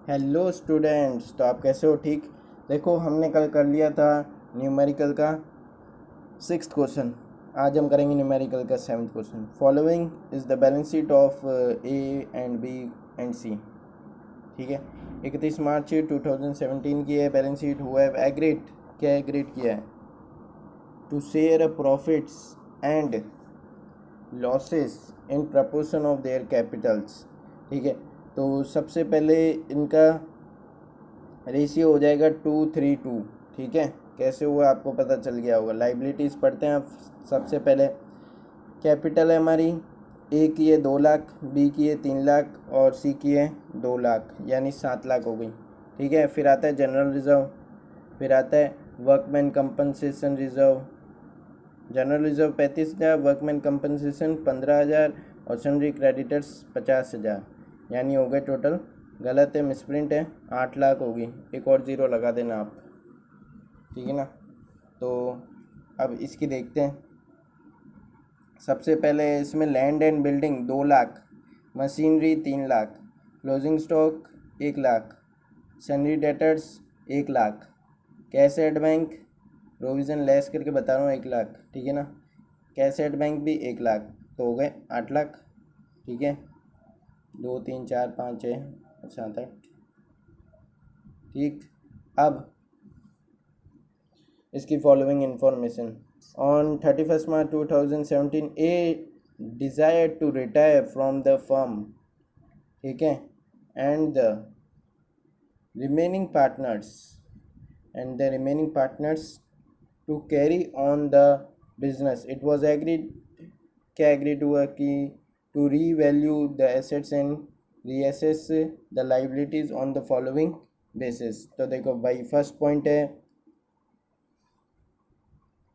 Hello students, तो आप कैसे हो? ठीक। देखो, हमने कल कर लिया था न्यूमेरिकल का 6th क्वेश्चन। आज हम करेंगे न्यूमेरिकल का 7th question. Following is the balance sheet of A and B and C. ठीक है, 31 मार्च 2017 की है बैलेंस शीट। हुआ है एग्रीड, क्या एग्रीड किया है? To share profits and losses in proportion of their capitals. ठीक है, तो सबसे पहले इनका रेशियो हो जाएगा 2:3:2। ठीक है, कैसे हुआ आपको पता चल गया होगा। लाइबिलिटीज़ पढ़ते हैं आप। सबसे पहले कैपिटल है हमारी, ए की है 2 लाख, बी की है 3 लाख और सी की है 2 लाख, यानी 7 लाख हो गई। ठीक है, फिर आता है जनरल रिजर्व, फिर आता है workman compensation reserve. General reserve 35,000, workman compensation 15,000 और सन्ड्री क्रेडिटर्स 50,000, यानी हो गए टोटल। गलत है, मिसप्रिंट है, 8 लाख होगी। एक और ज़ीरो लगा देना आप, ठीक है ना। तो अब इसकी देखते हैं। सबसे पहले इसमें land and building 2 lakh, machinery 3 lakh, closing stock 1 lakh, sundry debtors 1 lakh, cash at bank provision less करके बता रहा हूँ 1 लाख। ठीक है ना, कैश एट बैंक भी 1 लाख, तो हो गए 8 लाख। ठीक है, 2 3 4 5 6 7 8। ठीक, अब इसकी following information. On 31 March 2017 a desire to retire from the firm. ठीक है, and the remaining partners to carry on the business. It was agreed, क्या एग्रीड हुआ कि to revalue the assets and reassess the liabilities on the following basis. तो देखो भाई, first point है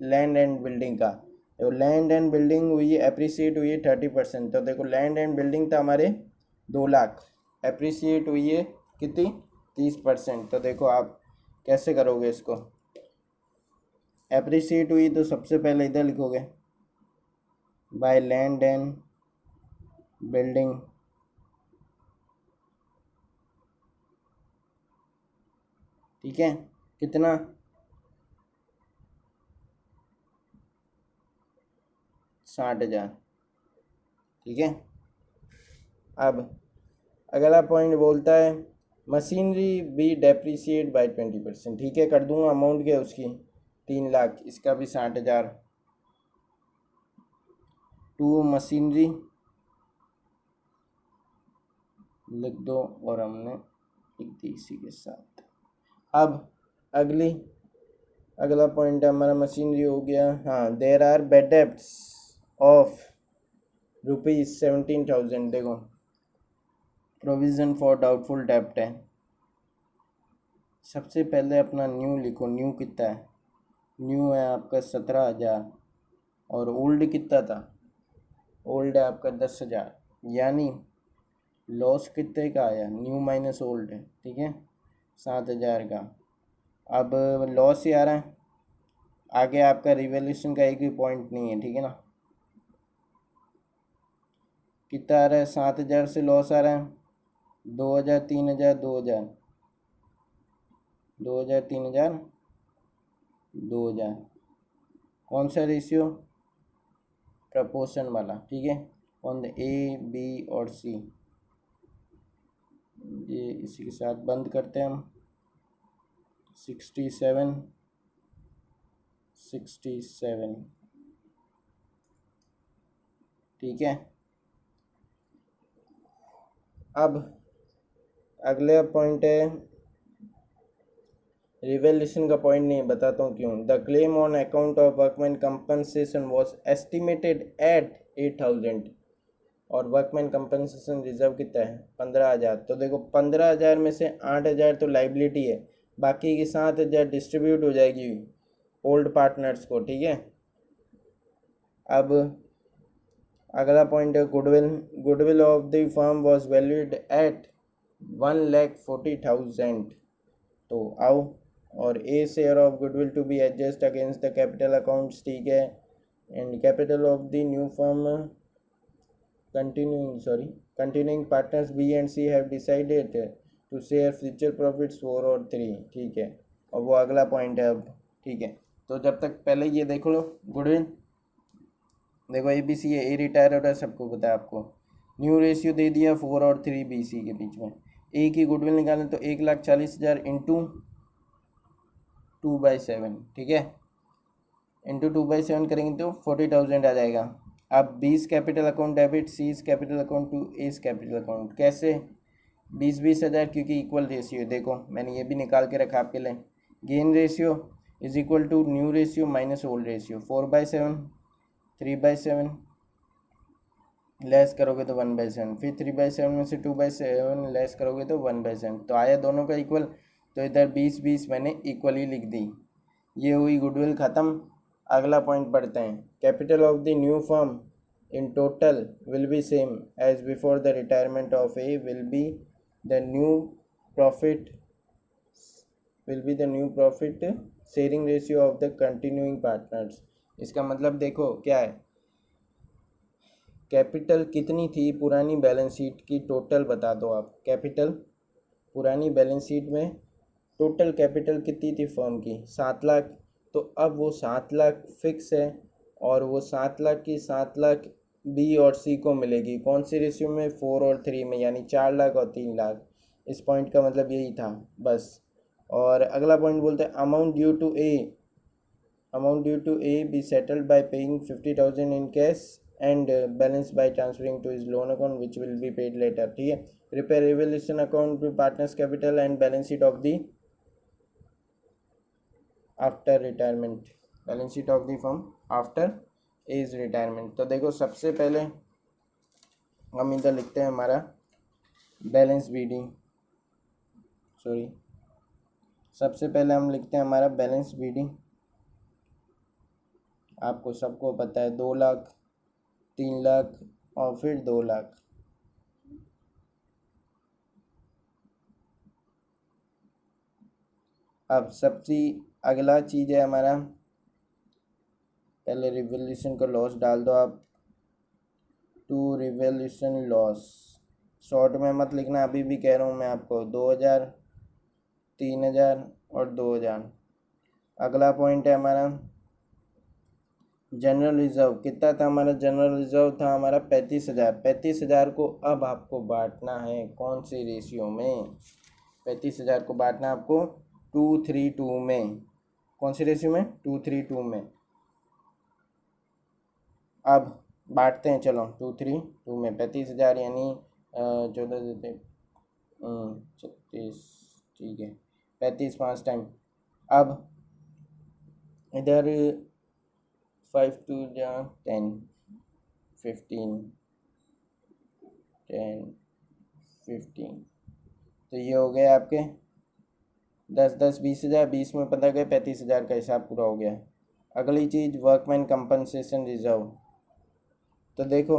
land and building का। तो लैंड एंड बिल्डिंग हुई है, अप्रिसिएट हुई है 30%। तो देखो लैंड एंड बिल्डिंग था हमारे 2 लाख, अप्रिसिएट हुई है कितनी? 30%। तो देखो आप कैसे करोगे इसको। अप्रिसिएट हुई तो सबसे पहले इधर लिखोगे बाय लैंड एंड बिल्डिंग। ठीक है, कितना? 60,000। ठीक है, अब अगला पॉइंट बोलता है मशीनरी बी डेप्रिसिएट बाय 20%। ठीक है, कर दूंगा। अमाउंट क्या है उसकी? 3 लाख, इसका भी 60,000। टू मशीनरी लिख दो और हमने लिख दी इसी के साथ। अब अगला पॉइंट है हमारा मशीनरी हो गया। हाँ, there are bad debts of ₹17,000। देखो प्रोविज़न फॉर डाउटफुल डेब्ट है। सबसे पहले अपना न्यू लिखो। न्यू कितना है? न्यू है आपका 17,000 और ओल्ड कितना था? ओल्ड है आपका 10,000, यानी लॉस कितने का आया? न्यू माइनस ओल्ड है। ठीक है, 7,000 का। अब लॉस ही आ रहा है, आगे आपका रिवैल्यूएशन का एक भी पॉइंट नहीं है। ठीक है ना, कितना आ रहा है? 7,000 से लॉस आ रहा है 2,000, 3,000, 2,000, 2,000, 3,000, 2,000। कौन सा रेशियो? प्रपोर्शन वाला। ठीक है, ऑन द ए बी और सी। ये इसी के साथ बंद करते हैं हम। 67, 67। ठीक है, अब अगला पॉइंट है रिवैल्यूएशन का पॉइंट नहीं, बताता हूँ क्यों। The claim on account of workman compensation was estimated at 8,000 और वर्कमैन कंपनसेशन रिजर्व कितना है? 15,000। तो देखो 15,000 में से 8,000 तो लाइबिलिटी है, बाकी की 7,000 डिस्ट्रीब्यूट हो जाएगी ओल्ड पार्टनर्स को। ठीक है, अब अगला पॉइंट है goodwill. Goodwill of the firm was valued at 1,40,000। तो आओ, और a share of goodwill to be adjusted against the capital accounts. ठीक है, and capital of the new firm continuing partners B and C have decided to share future profits 4 और 3, ठीक है। और वो अगला पॉइंट है अब, ठीक है। तो जब तक पहले ये देख लो गुडविल, देखो ABC है, ए रिटायर हो रहा है, सबको पता है आपको। न्यू रेशियो दे दिया 4 और 3 BC के बीच में। ए की गुडविल निकालें तो 1,40,000 इंटू 2/7, ठीक है। इंटू 2/7 करेंगे तो 40,000 आ जाएगा। अब 20 capital account debit C's capital account to S capital account, कैसे? 20,000 क्योंकि इक्वल रेशियो, देखो मैंने ये भी निकाल के रखा आपके लिए। Gain ratio is equal to new ratio minus old ratio, 4/7, 3/7 less करोगे तो 1/7, फिर 3/7 में से 2/7 लेस करोगे तो 1/7, तो आया दोनों का इक्वल। तो इधर 20 मैंने इक्वली लिख दी। ये हुई गुडविल ख़त्म। अगला पॉइंट पढ़ते हैं। Capital of the new firm in total will be same as before the retirement of A will be the new profit sharing ratio of the continuing partners. इसका मतलब देखो क्या है, कैपिटल कितनी थी पुरानी बैलेंस शीट की, टोटल बता दो आप। कैपिटल पुरानी बैलेंस शीट में टोटल कैपिटल कितनी थी फर्म की, 7 लाख। तो अब वो 7 लाख फिक्स है और वो 7 लाख की 7 लाख बी और सी को मिलेगी। कौन सी रेशियो में? 4 और 3 में, यानी 4 लाख और 3 लाख। इस पॉइंट का मतलब यही था बस। और अगला पॉइंट बोलते हैं amount due to A B settled by paying 50,000 in cash and balance by transferring to his loan account which will be paid later, ठीक है। prepare revaluation account to partners capital and balance sheet of the after retirement, balance sheet of the firm after his retirement। तो देखो सबसे पहले हम इधर लिखते हैं हमारा बैलेंस बीडी, सबसे पहले हम लिखते हैं हमारा बैलेंस बीडी। आपको सबको पता है 2 लाख, 3 लाख और फिर 2 लाख। अब सबसे अगला चीज़ है हमारा, पहले रिवोल्यूशन का लॉस डाल दो आप, टू रिवोल्यूशन लॉस। शॉर्ट में मत लिखना, अभी भी कह रहा हूँ मैं आपको, 2,000, 3,000 और 2,000। अगला पॉइंट है हमारा जनरल रिजर्व। कितना था हमारा जनरल रिजर्व? था हमारा 35,000। 35,000 को अब आपको बांटना है कौन से रेशियो में? 35,000 को बांटना है आपको 2:3:2 में। कौन से रेशियो में? 2:3:2 में। अब बांटते हैं, चलो 2:3:2 में। 35,000 यानी 14 36, ठीक है। 35 5 टाइम। अब इधर 5 2 10 15 10 15, तो ये हो गए आपके 10 10 20,000। 20 में पता गए 35,000 का हिसाब पूरा हो गया। अगली चीज़ वर्कमैन कंपनसेशन रिजर्व। तो देखो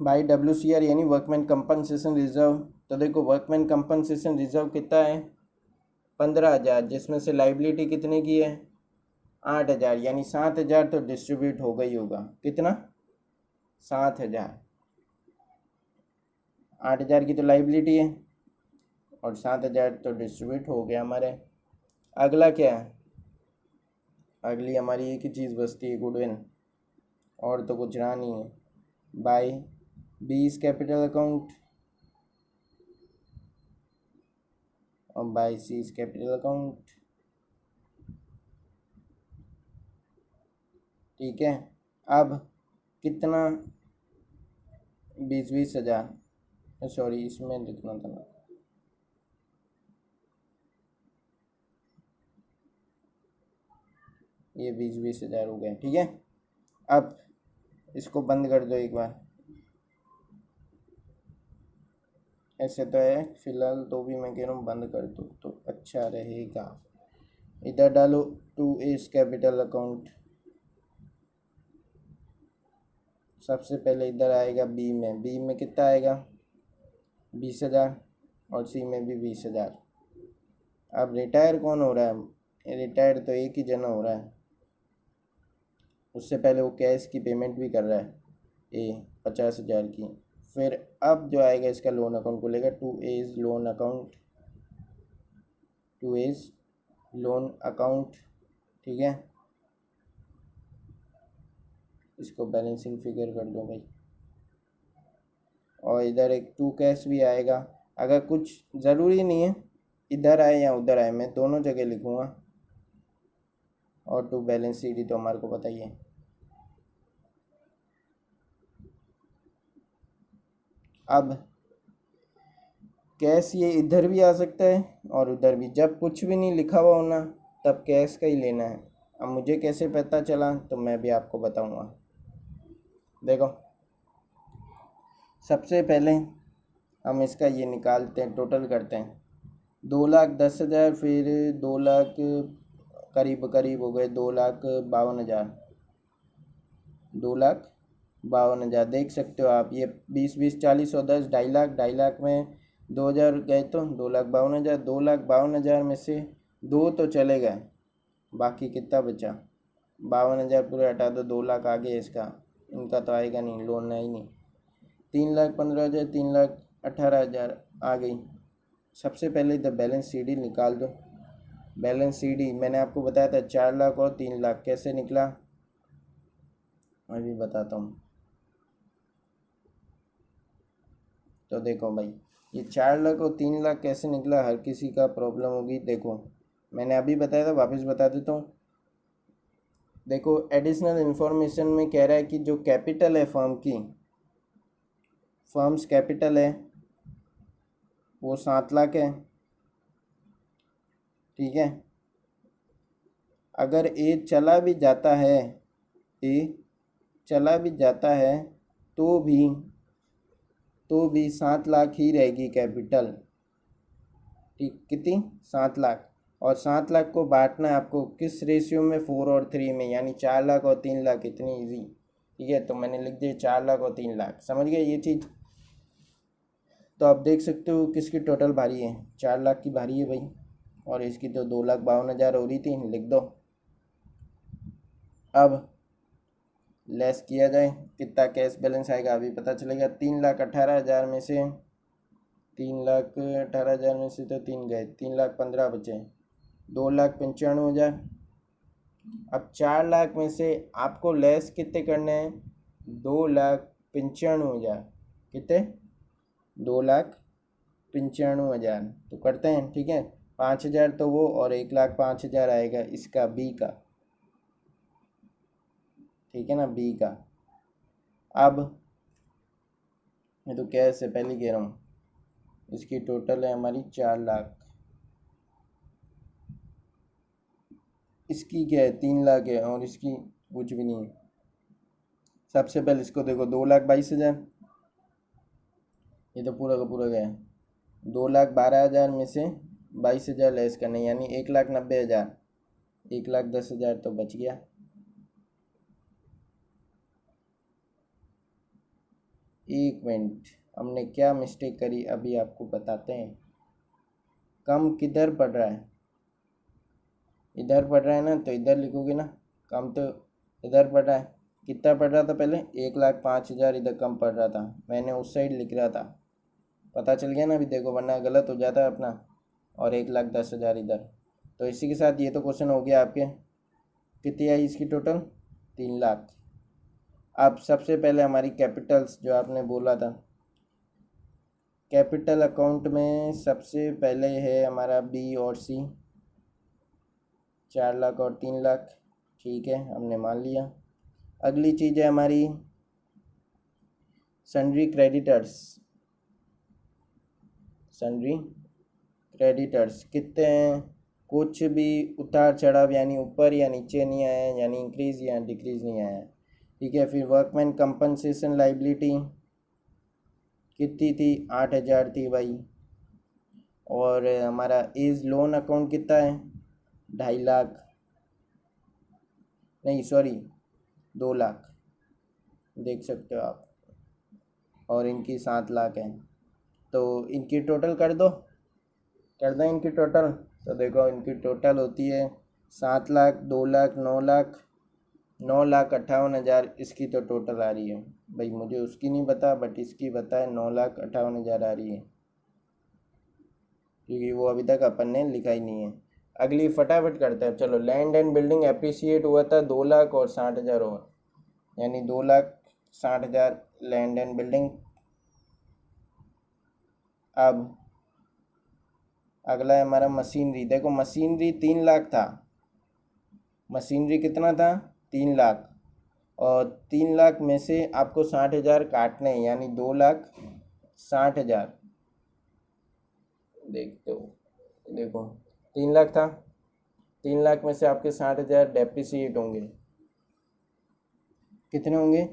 बाई WCR यानी वर्कमैन कंपनसेशन रिजर्व। तो देखो वर्कमैन कंपनसेशन रिजर्व कितना है? 15,000, जिसमें से लाइबिलिटी कितने की है? 8,000, यानी 7,000 तो डिस्ट्रीब्यूट हो गई होगा। कितना? 7,000। 8,000 की तो लाइबिलिटी है और 7,000 तो डिस्ट्रीब्यूट हो गया हमारे। अगला क्या है? अगली हमारी एक ही चीज़ बचती है, गुडविल, और तो कुछ रहा नहीं है। बाय बीस कैपिटल अकाउंट और बाय सीज कैपिटल अकाउंट, ठीक है। अब कितना? 20,000, सॉरी इसमें लिखना था ना, ये 20,000 हो गया, ठीक है। अब इसको बंद कर दो एक बार, ऐसे तो है फिलहाल, तो भी मैं कह रहा हूँ बंद कर दो तो अच्छा रहेगा। इधर डालो टू एस कैपिटल अकाउंट। सबसे पहले इधर आएगा बी में कितना आएगा? 20,000 और सी में भी 20,000। अब रिटायर कौन हो रहा है? रिटायर तो एक ही जना हो रहा है, उससे पहले वो कैश की पेमेंट भी कर रहा है, 50,000 की। फिर अब जो आएगा इसका लोन अकाउंट खुलेगा, to A's loan account, to A's loan account, ठीक है। इसको बैलेंसिंग फिगर कर दो भाई, और इधर एक टू कैश भी आएगा। अगर कुछ ज़रूरी नहीं है इधर आए या उधर आए, मैं दोनों जगह लिखूँगा। और टू बैलेंस शीट तो हमारे को पता ही है। अब कैश ये इधर भी आ सकता है और उधर भी, जब कुछ भी नहीं लिखा हुआ होना तब कैश का ही लेना है। अब मुझे कैसे पता चला तो मैं भी आपको बताऊंगा। देखो सबसे पहले हम इसका ये निकालते हैं, टोटल करते हैं। 2,10,000, फिर 2,00,000 करीब करीब हो गए, 2,52,000, 2,52,000। देख सकते हो आप, ये 20, 40 और 10, 2,50,000, 2,50,000 में 2,000 गए तो 2,52,000। 2,52,000 में से 2 तो चले गए, बाकी कितना बचा? 52,000 पूरे हटा दो, 2,00,000 आगे इसका, इनका तो आएगा नहीं, लोन है ही नहीं। 3,15,000, 3,18,000 आ गई। सबसे पहले इधर बैलेंस सीडी निकाल दो। बैलेंस सीडी मैंने आपको बताया था 4,00,000 और 3,00,000 कैसे निकला, मैं भी बताता हूँ। तो देखो भाई, ये 4,00,000 और 3,00,000 कैसे निकला, हर किसी का प्रॉब्लम होगी। देखो मैंने अभी बताया था, वापस बता देता हूँ। देखो एडिशनल इन्फॉर्मेशन में कह रहा है कि जो कैपिटल है फर्म की, फर्म्स कैपिटल है वो 7,00,000 है, ठीक है। अगर ए चला भी जाता है, ए चला भी जाता है तो भी 7,00,000 ही रहेगी कैपिटल, ठीक। कितनी? 7,00,000। और 7,00,000 को बांटना है आपको किस रेशियो में? 4 और 3 में, यानी 4,00,000 और 3,00,000। इतनी इजी, ठीक है। तो मैंने लिख दिया 4,00,000 और 3,00,000, समझ गए ये चीज़। तो आप देख सकते हो किसकी टोटल भारी है, 4,00,000 की भारी है भाई, और इसकी तो 2,52,000 हो रही थी, लिख दो। अब लेस किया जाए, कितना कैश बैलेंस आएगा अभी पता चलेगा। 3,18,000 में से, 3,18,000 में से तो 3 गए, 3,15,000 बचे, 2,95,000। अब 4,00,000 में से आपको लेस कितने करने हैं? 2,95,000। कितने? 2,95,000। तो करते हैं, ठीक है। 5,000 तो वो, और 1,05,000 आएगा इसका बी का, ठीक है ना, बी का। अब मैं तो कैश से पहले कह रहा हूँ, इसकी टोटल है हमारी 4,00,000, इसकी क्या है? 3,00,000 है, और इसकी कुछ भी नहीं है। सबसे पहले इसको देखो, 2,22,000, ये तो पूरा का पूरा गया। 2,12,000 में से 22,000 लेस करना, यानी 1,90,000, 1,10,000 तो बच गया। एक मिनट, हमने क्या मिस्टेक करी अभी आपको बताते हैं। कम किधर पड़ रहा है? इधर पड़ रहा है ना, तो इधर लिखोगे ना। कम तो इधर पड़ रहा है, कितना पड़ रहा था पहले? 1,05,000 इधर कम पड़ रहा था, मैंने उस साइड लिख रहा था, पता चल गया ना अभी। देखो वरना गलत हो जाता है अपना। और 1,10,000 इधर। तो इसी के साथ ये तो क्वेश्चन हो गया आपके। कितनी आई इसकी टोटल? 3,00,000। अब सबसे पहले हमारी कैपिटल्स जो आपने बोला था, कैपिटल अकाउंट में सबसे पहले है हमारा बी और सी, 4,00,000 और 3,00,000, ठीक है, हमने मान लिया। अगली चीज़ है हमारी सन्ड्री क्रेडिटर्स। सन्ड्री क्रेडिटर्स कितने हैं? कुछ भी उतार चढ़ाव यानी ऊपर या नीचे नहीं आया, यानी इंक्रीज या डिक्रीज नहीं आया, ठीक है। फिर वर्कमैन कंपनसेशन लाइबिलिटी कितनी थी? 8,000 थी भाई। और हमारा एज लोन अकाउंट कितना है? 2,50,000, नहीं सॉरी 2,00,000, देख सकते हो आप। और इनकी 7,00,000 है, तो इनकी टोटल कर दो, कर दें इनकी टोटल। तो देखो इनकी टोटल होती है 7,00,000, 2,00,000, 9,00,000, 9,58,000 इसकी तो टोटल आ रही है भाई, मुझे उसकी नहीं पता बट इसकी पता है 9,58,000 आ रही है, क्योंकि वो अभी तक अपन ने लिखा ही नहीं है। अगली फटाफट करते हैं, चलो। लैंड एंड बिल्डिंग एप्रिसिएट हुआ था 2,60,000 और, यानी 2,60,000 लैंड एंड बिल्डिंग। अब अगला है हमारा मशीनरी। देखो मशीनरी 3 लाख था, मशीनरी कितना था 3 लाख, और 3 लाख में से आपको 60,000 काटने हैं, यानी 2,60,000। देखते हो, देखो 3 लाख था, 3 लाख में से आपके 60,000 डेप्रिसिएट होंगे। कितने होंगे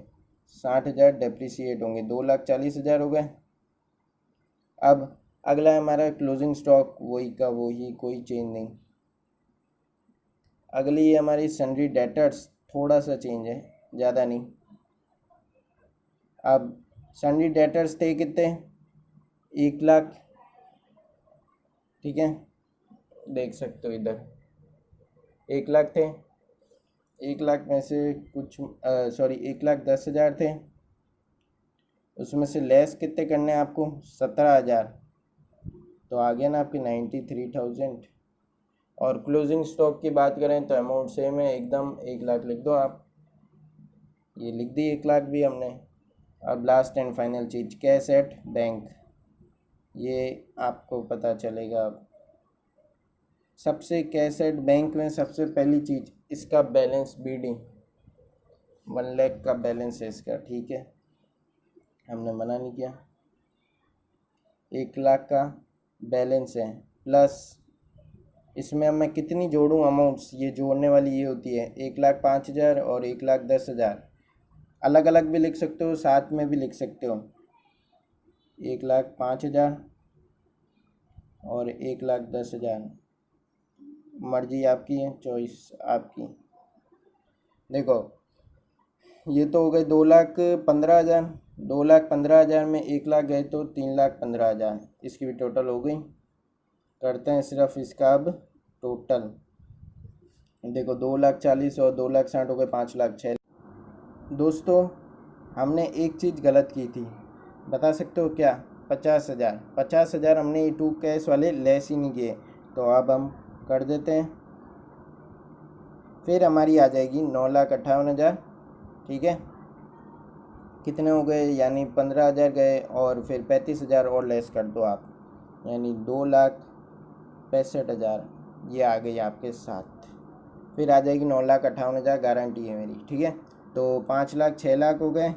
60,000 डेप्रिसिएट होंगे, 2,40,000 हो गए। अब अगला है हमारा क्लोजिंग स्टॉक, वही का वही, कोई चेंज नहीं। अगली है हमारी सन्ड्री डेटर्स, थोड़ा सा चेंज है, ज़्यादा नहीं। अब सन्ड्री डेटर्स थे कितने 1 लाख, ठीक है, देख सकते हो इधर 1 लाख थे। 1 लाख में से कुछ 1,10,000 थे, उसमें से लेस कितने करने हैं आपको 17,000, तो आ गया ना आपकी 93,000। और क्लोजिंग स्टॉक की बात करें तो अमाउंट सेम है एकदम, 1 लाख लिख दो आप, ये लिख दी 1 लाख भी हमने। अब last and final cheese cash at bank, ये आपको पता चलेगा। अब सबसे कैश एट बैंक में सबसे पहली चीज़ इसका बैलेंस BD 1 लाख का बैलेंस है इसका, ठीक है, हमने मना नहीं किया। 1 लाख का बैलेंस है, प्लस इसमें अब मैं कितनी जोड़ूं अमाउंट्स, ये जोड़ने वाली ये होती है 1,05,000 और 1,10,000। अलग अलग भी लिख सकते हो, साथ में भी लिख सकते हो, 1,05,000 और 1,10,000, मर्जी आपकी है, चॉइस आपकी। देखो ये तो हो गए 2,15,000, 2,15,000 में 1 लाख गए तो 3,15,000, इसकी भी टोटल हो गई। करते हैं सिर्फ इसका अब टोटल। देखो 2,40,000 और 2,60,000 हो गए 5,06,000। दोस्तों हमने एक चीज़ गलत की थी, बता सकते हो क्या 50,000 हमने ये 2 कैश वाले लेस ही नहीं किए, तो अब हम कर देते हैं। फिर हमारी आ जाएगी 9,58,000, ठीक है, कितने हो गए, यानी 15,000 गए, और फिर 35,000 और लेस कर दो आप, यानी 2,65,000 ये आ गई आपके साथ। फिर आ जाएगी 9,58,000 गारंटी है मेरी, ठीक है। तो 5 लाख 6 लाख हो गए,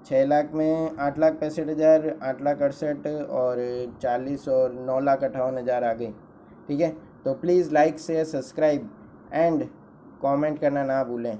6 लाख में 8,65,000, 8,68,000 और 40 और 9,58,000 आ गई, ठीक है। तो please like share subscribe and comment करना ना भूलें।